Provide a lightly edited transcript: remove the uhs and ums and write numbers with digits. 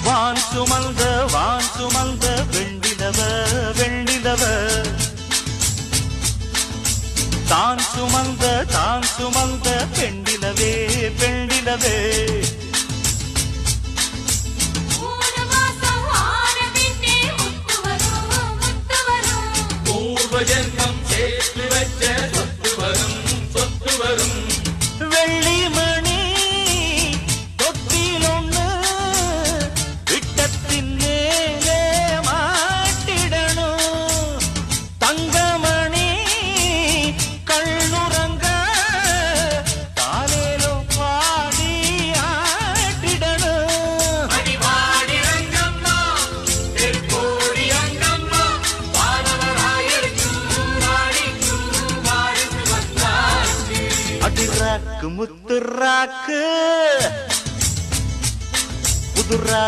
வான் சுமந்த வெண்ணிலவ வெண்ணிலவ தான் சுமந்த பெண்ணிலவே பெண்ணிலவே ஜென்மம் சேர்த்து வச்ச சொத்து வரும் வெள்ளிமணி தொட்டிலொன்னு விட்டத்தின் மேலே மாட்டிடணும் தங்கமணி கண்ணுறங்க காலேலோ பாடி ஆட்டிடணும் அடிவாடி ரங்கம்மா திருப்போடி அங்கம்மா அடிராக்கு முத்துராக்கு புதுரா